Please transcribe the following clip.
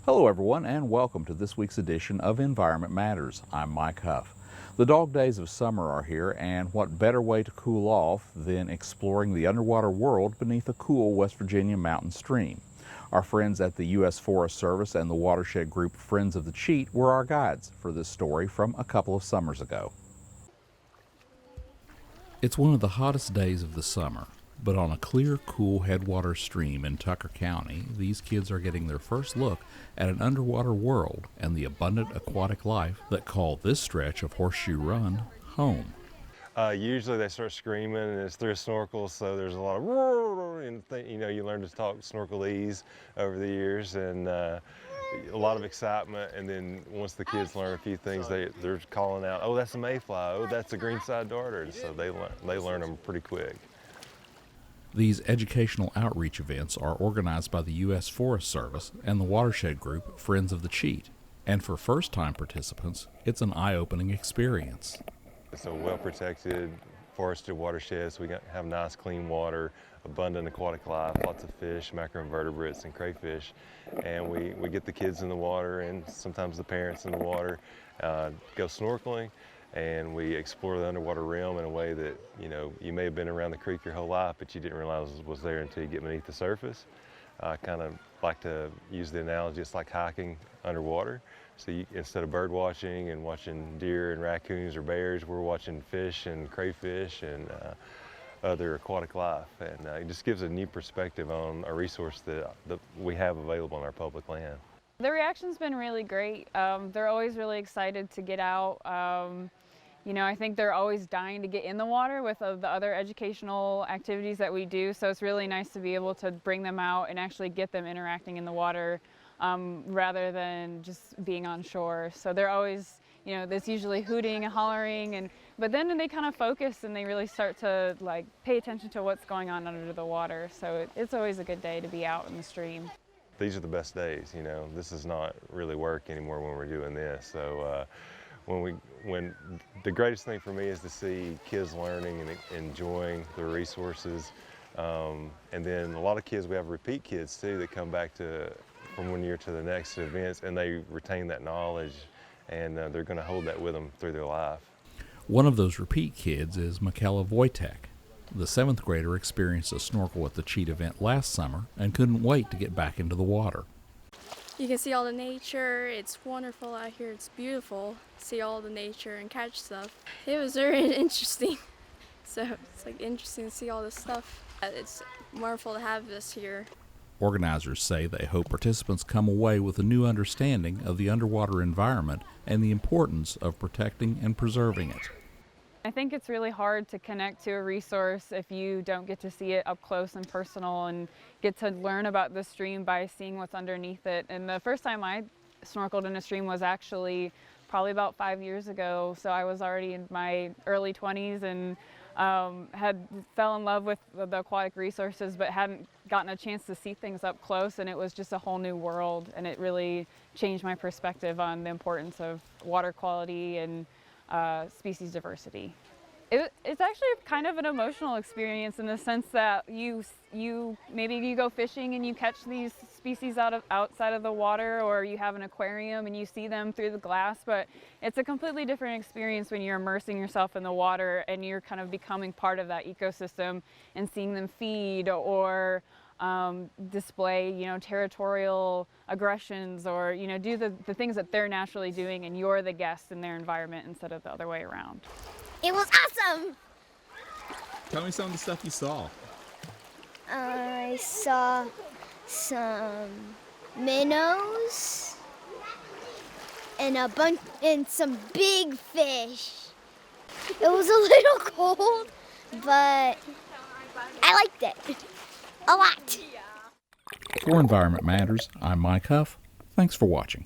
Hello everyone, and welcome to this week's edition of Environment Matters. I'm Mike Huff. The dog days of summer are here, and what better way to cool off than exploring the underwater world beneath a cool West Virginia mountain stream. Our friends at the U.S. Forest Service and the Watershed group Friends of the Cheat were our guides for this story from a couple of summers ago. It's one of the hottest days of the summer, but on a clear, cool headwater stream in Tucker County, these kids are getting their first look at an underwater world and the abundant aquatic life that call this stretch of Horseshoe Run home. Usually they start screaming and it's through a snorkel, so there's a lot of roar, and you learn to talk snorkelese over the years, and a lot of excitement. And then once the kids learn a few things, they're calling out, "Oh, that's a mayfly! Oh, that's a greenside darter!" And so they learn them pretty quick. These educational outreach events are organized by the U.S. Forest Service and the Watershed group Friends of the Cheat. And for first-time participants, it's an eye-opening experience. It's a well-protected, forested watershed, so we have nice, clean water, abundant aquatic life, lots of fish, macroinvertebrates, and crayfish. And we get the kids in the water, and sometimes the parents in the water, go snorkeling. And we explore the underwater realm in a way that, you may have been around the creek your whole life, but you didn't realize it was there until you get beneath the surface. I kind of like to use the analogy, it's like hiking underwater. So instead of bird watching and watching deer and raccoons or bears, we're watching fish and crayfish and other aquatic life. And it just gives a new perspective on a resource that we have available on our public land. The reaction's been really great. They're always really excited to get out. I think they're always dying to get in the water with the other educational activities that we do. So it's really nice to be able to bring them out and actually get them interacting in the water rather than just being on shore. So they're always, there's usually hooting and hollering, but then they kind of focus and they really start to pay attention to what's going on under the water. So it's always a good day to be out in the stream. These are the best days, This is not really work anymore when we're doing this. So when the greatest thing for me is to see kids learning and enjoying the resources. And then a lot of kids, we have repeat kids too that come back from one year to the next to events, and they retain that knowledge, and they're going to hold that with them through their life. One of those repeat kids is Michaela Wojtek. The 7th grader experienced a snorkel at the Cheat event last summer and couldn't wait to get back into the water. You can see all the nature. It's wonderful out here. It's beautiful. See all the nature and catch stuff. It was very interesting. So it's interesting to see all this stuff. It's wonderful to have this here. Organizers say they hope participants come away with a new understanding of the underwater environment and the importance of protecting and preserving it. I think it's really hard to connect to a resource if you don't get to see it up close and personal and get to learn about the stream by seeing what's underneath it. And the first time I snorkeled in a stream was actually probably about 5 years ago. So I was already in my early 20s and fell in love with the aquatic resources, but hadn't gotten a chance to see things up close. And it was just a whole new world. And it really changed my perspective on the importance of water quality and species diversity. It's actually kind of an emotional experience in the sense that you go fishing and you catch these species outside of the water, or you have an aquarium and you see them through the glass, but it's a completely different experience when you're immersing yourself in the water and you're kind of becoming part of that ecosystem and seeing them feed or display, territorial aggressions, or, do the things that they're naturally doing, and you're the guest in their environment instead of the other way around. It was awesome! Tell me some of the stuff you saw. I saw some minnows and some big fish. It was a little cold, but I liked it a lot. For Environment Matters, I'm Mike Huff. Thanks for watching.